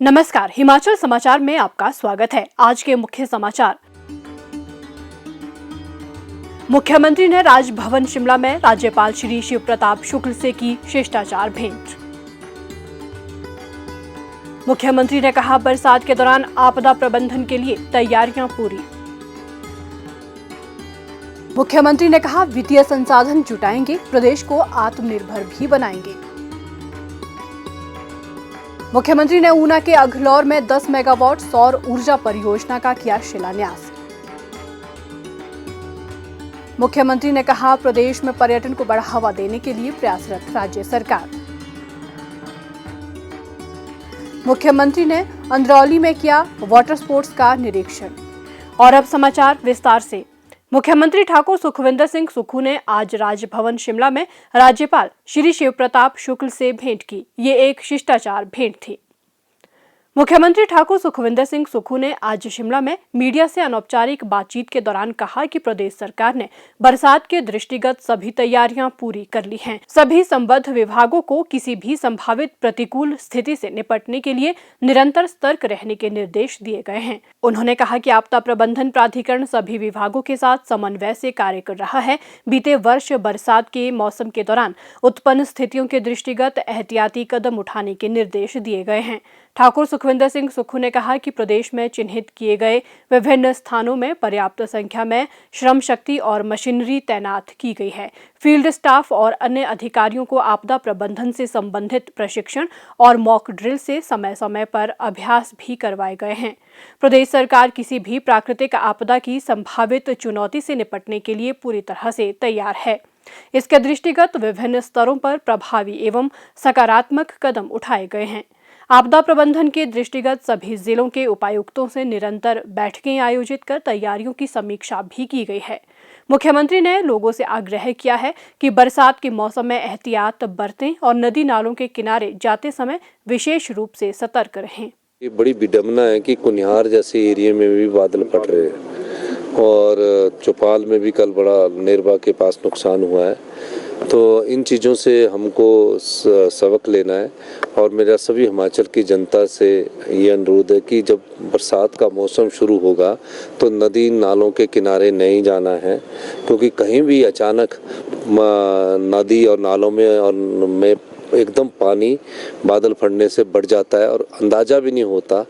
नमस्कार, हिमाचल समाचार में आपका स्वागत है। आज के मुख्य समाचार। मुख्यमंत्री ने राजभवन शिमला में राज्यपाल श्री शिव प्रताप शुक्ल से की शिष्टाचार भेंट। मुख्यमंत्री ने कहा, बरसात के दौरान आपदा प्रबंधन के लिए तैयारियां पूरी। मुख्यमंत्री ने कहा, वित्तीय संसाधन जुटाएंगे, प्रदेश को आत्मनिर्भर भी बनाएंगे। मुख्यमंत्री ने ऊना के अघलौर में 10 मेगावाट सौर ऊर्जा परियोजना का किया शिलान्यास। मुख्यमंत्री ने कहा, प्रदेश में पर्यटन को बढ़ावा देने के लिए प्रयासरत राज्य सरकार। मुख्यमंत्री ने अंदरौली में किया वाटर स्पोर्ट्स का निरीक्षण। और अब समाचार विस्तार से। मुख्यमंत्री ठाकुर सुखविंदर सिंह सुक्खू ने आज राजभवन शिमला में राज्यपाल श्री शिव प्रताप शुक्ल से भेंट की। ये एक शिष्टाचार भेंट थी। मुख्यमंत्री ठाकुर सुखविंदर सिंह सुक्खू ने आज शिमला में मीडिया से अनौपचारिक बातचीत के दौरान कहा कि प्रदेश सरकार ने बरसात के दृष्टिगत सभी तैयारियां पूरी कर ली हैं। सभी संबद्ध विभागों को किसी भी संभावित प्रतिकूल स्थिति से निपटने के लिए निरंतर सतर्क रहने के निर्देश दिए गए हैं। उन्होंने कहा कि आपदा प्रबंधन प्राधिकरण सभी विभागों के साथ समन्वय से कार्य कर रहा है। बीते वर्ष बरसात के मौसम के दौरान उत्पन्न स्थितियों के दृष्टिगत एहतियाती कदम उठाने के निर्देश दिए गए हैं। ठाकुर सुखविंदर सिंह सुक्खू ने कहा कि प्रदेश में चिन्हित किए गए विभिन्न स्थानों में पर्याप्त संख्या में श्रम शक्ति और मशीनरी तैनात की गई है। फील्ड स्टाफ और अन्य अधिकारियों को आपदा प्रबंधन से संबंधित प्रशिक्षण और मॉक ड्रिल से समय समय पर अभ्यास भी करवाए गए हैं। प्रदेश सरकार किसी भी प्राकृतिक आपदा की संभावित चुनौती से निपटने के लिए पूरी तरह से तैयार है। इसके दृष्टिगत विभिन्न स्तरों पर प्रभावी एवं सकारात्मक कदम उठाए गए हैं। आपदा प्रबंधन के दृष्टिगत सभी जिलों के उपायुक्तों से निरंतर बैठकें आयोजित कर तैयारियों की समीक्षा भी की गई है। मुख्यमंत्री ने लोगों से आग्रह किया है कि बरसात के मौसम में एहतियात बरतें और नदी नालों के किनारे जाते समय विशेष रूप से सतर्क रहें। ये बड़ी विडंबना है कि कुनिहार जैसे एरिया में भी बादल फट रहे हैं और चौपाल में भी कल बड़ा नेरबा के पास नुकसान हुआ है। तो इन चीज़ों से हमको सबक लेना है और मेरा सभी हिमाचल की जनता से ये अनुरोध है कि जब बरसात का मौसम शुरू होगा तो नदी नालों के किनारे नहीं जाना है, क्योंकि कहीं भी अचानक नदी और नालों में एकदम पानी बादल फटने से बढ़ जाता है और अंदाज़ा भी नहीं होता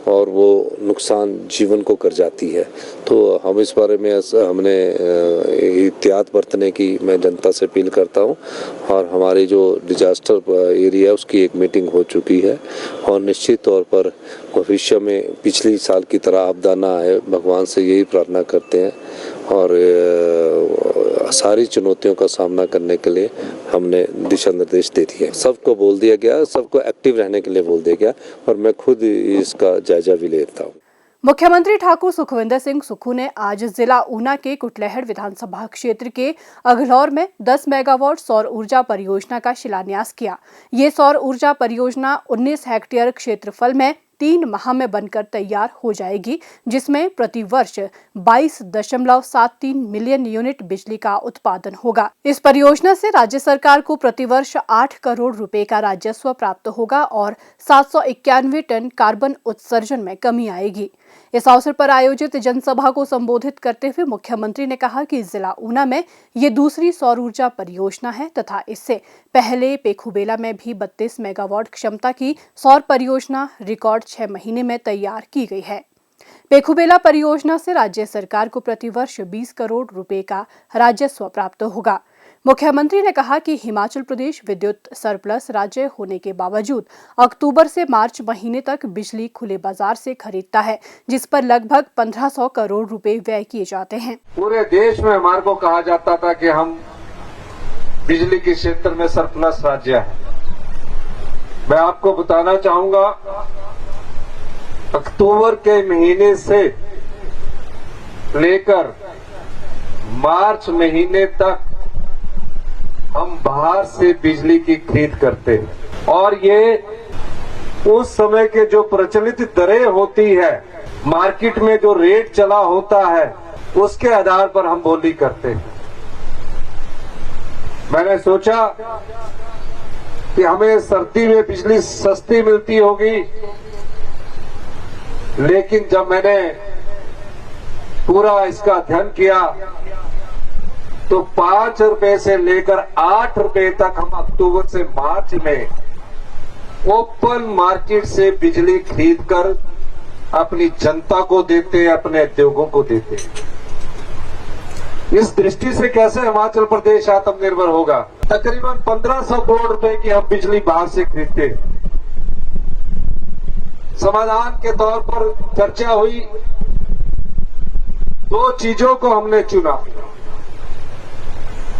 और वो नुकसान जीवन को कर जाती है। तो हम इस बारे में हमने एहतियात बरतने की मैं जनता से अपील करता हूँ और हमारी जो डिजास्टर एरिया है उसकी एक मीटिंग हो चुकी है और निश्चित तौर पर भविष्य में पिछली साल की तरह आपदा ना आए, भगवान से यही प्रार्थना करते हैं और सारी चुनौतियों का सामना करने के लिए हमने दिशा निर्देश दे दिए। सबको बोल दिया गया, सबको एक्टिव रहने के लिए बोल दिया गया और मैं खुद इसका जायजा भी लेता हूँ। मुख्यमंत्री ठाकुर सुखविंदर सिंह सुक्खू ने आज जिला ऊना के कुटलैहड़ विधानसभा क्षेत्र के अघलौर में 10 मेगावाट सौर ऊर्जा परियोजना का शिलान्यास किया। ये सौर ऊर्जा परियोजना 19 हेक्टेयर क्षेत्रफल में 3 माह में बनकर तैयार हो जाएगी, जिसमें प्रति वर्ष 22.73 मिलियन यूनिट बिजली का उत्पादन होगा। इस परियोजना से राज्य सरकार को प्रतिवर्ष 8 करोड़ रुपए का राजस्व प्राप्त होगा और 791 टन कार्बन उत्सर्जन में कमी आएगी। इस अवसर पर आयोजित जनसभा को संबोधित करते हुए मुख्यमंत्री ने कहा कि जिला ऊना में ये दूसरी सौर ऊर्जा परियोजना है तथा इससे पहले पेखुबेला में भी 32 मेगावाट क्षमता की सौर परियोजना रिकॉर्ड 6 महीने में तैयार की गई है। पेखुबेला परियोजना से राज्य सरकार को प्रतिवर्ष 20 करोड़ रुपए का राजस्व प्राप्त होगा। मुख्यमंत्री ने कहा कि हिमाचल प्रदेश विद्युत सरप्लस राज्य होने के बावजूद अक्टूबर से मार्च महीने तक बिजली खुले बाजार से खरीदता है, जिस पर लगभग 1500 करोड़ रुपए व्यय किए जाते हैं। पूरे देश में हमारे को कहा जाता था कि हम बिजली के क्षेत्र में सरप्लस राज्य है। मैं आपको बताना चाहूंगा, अक्टूबर के महीने से लेकर मार्च महीने तक हम बाहर से बिजली की खरीद करते हैं और ये उस समय के जो प्रचलित दरें होती है, मार्केट में जो रेट चला होता है, उसके आधार पर हम बोली करते हैं। मैंने सोचा कि हमें सर्दी में बिजली सस्ती मिलती होगी लेकिन जब मैंने पूरा इसका अध्ययन किया तो 5 रुपए से लेकर 8 रुपए तक हम अक्टूबर से मार्च में ओपन मार्केट से बिजली खरीदकर अपनी जनता को देते, अपने उद्योगों को देते। इस दृष्टि से कैसे हिमाचल प्रदेश आत्मनिर्भर होगा? तकरीबन 1500 करोड़ रुपए की हम बिजली बाहर से खरीदते। समाधान के तौर पर चर्चा हुई, 2 चीजों को हमने चुना।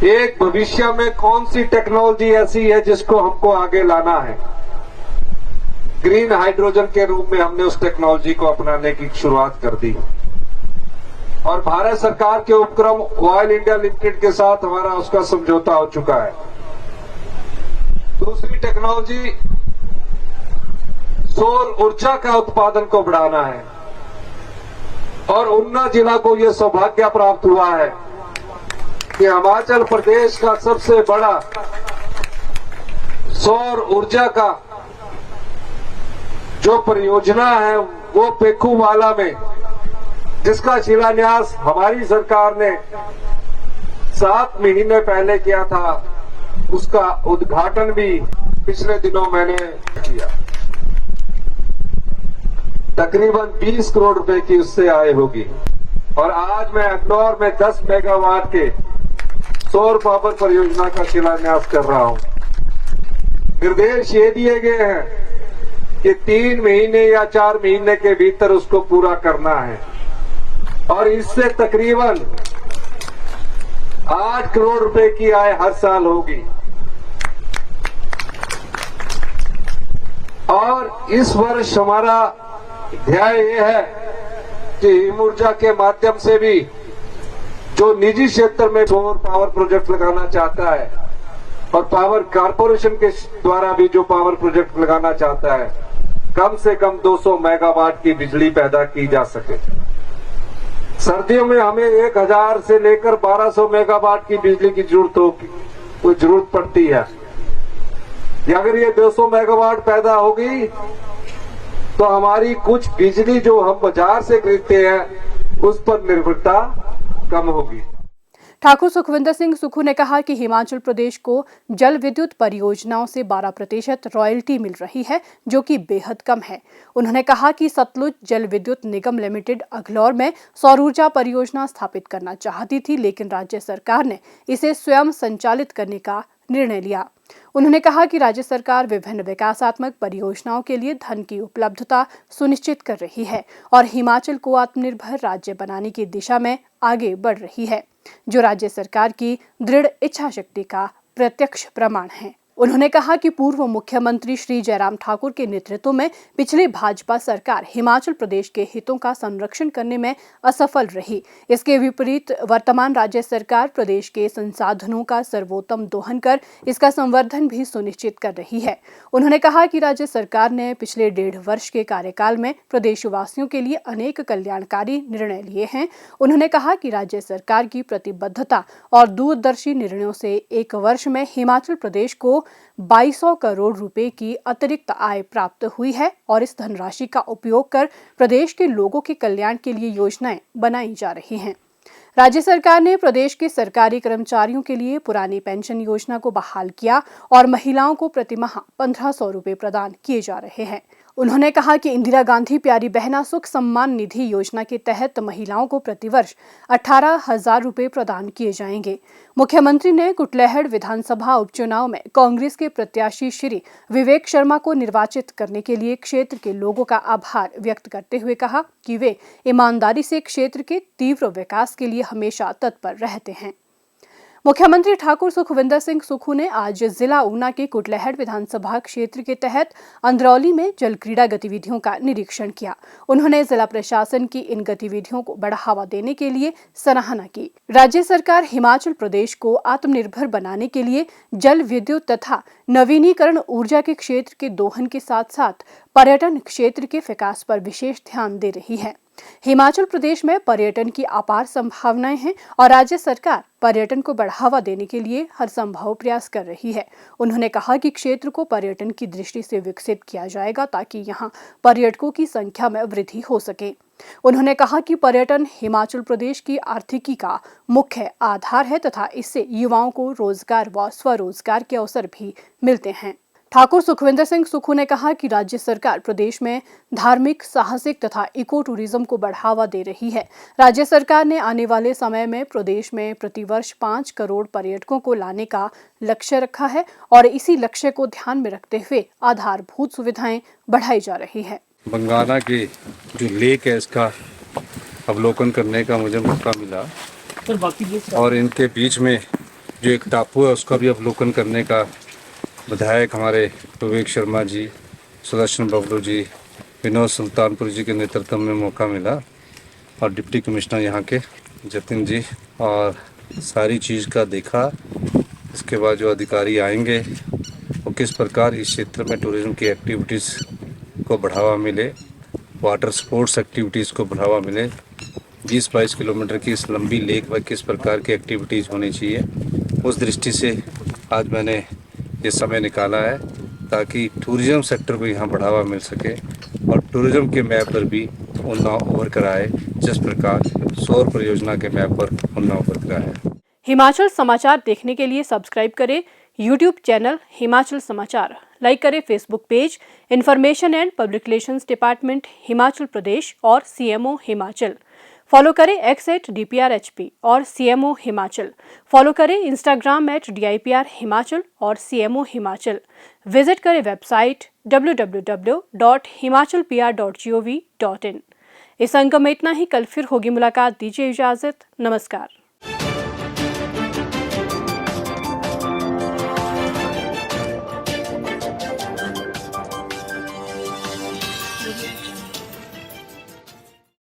एक, भविष्य में कौन सी टेक्नोलॉजी ऐसी है जिसको हमको आगे लाना है। ग्रीन हाइड्रोजन के रूप में हमने उस टेक्नोलॉजी को अपनाने की शुरुआत कर दी और भारत सरकार के उपक्रम ऑयल इंडिया लिमिटेड के साथ हमारा उसका समझौता हो चुका है। दूसरी टेक्नोलॉजी सौर ऊर्जा का उत्पादन को बढ़ाना है और ऊना जिला को यह सौभाग्य प्राप्त हुआ है कि हिमाचल प्रदेश का सबसे बड़ा सौर ऊर्जा का जो परियोजना है वो पेखूवाला में, जिसका शिलान्यास हमारी सरकार ने 7 महीने पहले किया था, उसका उद्घाटन भी पिछले दिनों मैंने किया। तकरीबन 20 करोड़ रुपए की उससे आय होगी और आज मैं इंदौर में 10 मेगावाट के सौर पावर परियोजना का शिलान्यास कर रहा हूं। निर्देश ये दिए गए हैं कि 3 महीने या 4 महीने के भीतर उसको पूरा करना है और इससे तकरीबन 8 करोड़ रुपए की आय हर साल होगी। और इस वर्ष हमारा ध्येय ये है कि हिम ऊर्जा के माध्यम से भी जो निजी क्षेत्र में सौर पावर प्रोजेक्ट लगाना चाहता है और पावर कारपोरेशन के द्वारा भी जो पावर प्रोजेक्ट लगाना चाहता है, कम से कम 200 मेगावाट की बिजली पैदा की जा सके। सर्दियों में हमें 1000 से लेकर 1200 मेगावाट की बिजली की जरूरत पड़ती है। अगर ये 200 मेगावाट पैदा होगी तो हमारी कुछ बिजली जो हम बाजार से खरीदते हैं उस पर निर्भरता कम होगी। ठाकुर सुखविंदर सिंह सुक्खू ने कहा कि हिमाचल प्रदेश को जल विद्युत परियोजनाओं से 12% रॉयल्टी मिल रही है, जो कि बेहद कम है। उन्होंने कहा कि सतलुज जल विद्युत निगम लिमिटेड अघलौर में सौर ऊर्जा परियोजना स्थापित करना चाहती थी, लेकिन राज्य सरकार ने इसे स्वयं संचालित करने का निर्णय लिया। उन्होंने कहा कि राज्य सरकार विभिन्न विकासात्मक परियोजनाओं के लिए धन की उपलब्धता सुनिश्चित कर रही है और हिमाचल को आत्मनिर्भर राज्य बनाने की दिशा में आगे बढ़ रही है, जो राज्य सरकार की दृढ़ इच्छा शक्ति का प्रत्यक्ष प्रमाण है। उन्होंने कहा कि पूर्व मुख्यमंत्री श्री जयराम ठाकुर के नेतृत्व में पिछली भाजपा सरकार हिमाचल प्रदेश के हितों का संरक्षण करने में असफल रही। इसके विपरीत वर्तमान राज्य सरकार प्रदेश के संसाधनों का सर्वोत्तम दोहन कर इसका संवर्धन भी सुनिश्चित कर रही है। उन्होंने कहा कि राज्य सरकार ने पिछले 1.5 वर्ष के कार्यकाल में प्रदेशवासियों के लिए अनेक कल्याणकारी निर्णय लिए हैं। उन्होंने कहा कि राज्य सरकार की प्रतिबद्धता और दूरदर्शी निर्णयों से 1 वर्ष में हिमाचल प्रदेश को 2200 करोड़ रुपए की अतिरिक्त आय प्राप्त हुई है और इस धनराशि का उपयोग कर प्रदेश के लोगों के कल्याण के लिए योजनाएं बनाई जा रही हैं। राज्य सरकार ने प्रदेश के सरकारी कर्मचारियों के लिए पुरानी पेंशन योजना को बहाल किया और महिलाओं को प्रतिमाह 1500 रुपए प्रदान किए जा रहे हैं। उन्होंने कहा कि इंदिरा गांधी प्यारी बहना सुख सम्मान निधि योजना के तहत महिलाओं को प्रतिवर्ष 18,000 रुपए प्रदान किए जाएंगे। मुख्यमंत्री ने कुटलैहड़ विधानसभा उपचुनाव में कांग्रेस के प्रत्याशी श्री विवेक शर्मा को निर्वाचित करने के लिए क्षेत्र के लोगों का आभार व्यक्त करते हुए कहा कि वे ईमानदारी से क्षेत्र के तीव्र विकास के लिए हमेशा तत्पर रहते हैं। मुख्यमंत्री ठाकुर सुखविंदर सिंह सुक्खू ने आज जिला ऊना के कुटलैहड़ विधानसभा क्षेत्र के तहत अंदरौली में जल क्रीड़ा गतिविधियों का निरीक्षण किया। उन्होंने जिला प्रशासन की इन गतिविधियों को बढ़ावा देने के लिए सराहना की। राज्य सरकार हिमाचल प्रदेश को आत्मनिर्भर बनाने के लिए जल विद्युत तथा नवीनीकरण ऊर्जा के क्षेत्र के दोहन के साथ साथ पर्यटन क्षेत्र के विकास पर विशेष ध्यान दे रही है। हिमाचल प्रदेश में पर्यटन की अपार संभावनाएं हैं और राज्य सरकार पर्यटन को बढ़ावा देने के लिए हर संभव प्रयास कर रही है। उन्होंने कहा कि क्षेत्र को पर्यटन की दृष्टि से विकसित किया जाएगा ताकि यहां पर्यटकों की संख्या में वृद्धि हो सके। उन्होंने कहा कि पर्यटन हिमाचल प्रदेश की आर्थिकी का मुख्य आधार है तथा इससे युवाओं को रोजगार व स्वरोजगार के अवसर भी मिलते हैं। ठाकुर सुखविंदर सिंह सुक्खू ने कहा कि राज्य सरकार प्रदेश में धार्मिक, साहसिक तथा इको टूरिज्म को बढ़ावा दे रही है। राज्य सरकार ने आने वाले समय में प्रदेश में प्रतिवर्ष 5 करोड़ पर्यटकों को लाने का लक्ष्य रखा है और इसी लक्ष्य को ध्यान में रखते हुए आधारभूत सुविधाएं बढ़ाई जा रही है। बंगाना के जो लेक है इसका अवलोकन करने का मुझे मौका मिला और इनके बीच में जो एक टापू है उसका भी अवलोकन करने का विधायक हमारे विवेक शर्मा जी, सुदर्शन बबलू जी, विनोद सुल्तानपुर जी के नेतृत्व में मौका मिला और डिप्टी कमिश्नर यहाँ के जतिन जी और सारी चीज़ का देखा। इसके बाद जो अधिकारी आएंगे वो किस प्रकार इस क्षेत्र में टूरिज्म की एक्टिविटीज़ को बढ़ावा मिले, वाटर स्पोर्ट्स एक्टिविटीज़ को बढ़ावा मिले, 20-22 किलोमीटर की इस लंबी लेक में किस प्रकार की एक्टिविटीज़ होनी चाहिए, उस दृष्टि से आज मैंने ये समय निकाला है ताकि टूरिज्म सेक्टर को यहाँ बढ़ावा मिल सके और टूरिज्म के मैप पर भी उन्नाव उभर कर आए जिस प्रकार सौर परियोजना के मैप पर उन्नाव उभर कर आए। हिमाचल समाचार देखने के लिए सब्सक्राइब करें YouTube चैनल हिमाचल समाचार, लाइक करें Facebook page information and public relations department Himachal Pradesh और CMO हिमाचल, फॉलो करें X@DPRHP और CMO हिमाचल, फॉलो करें Instagram @DIPR हिमाचल और CMO हिमाचल, विजिट करें वेबसाइट www.himachalpr.gov.in। इस अंक में इतना ही, कल फिर होगी मुलाकात। दीजिए इजाजत, नमस्कार।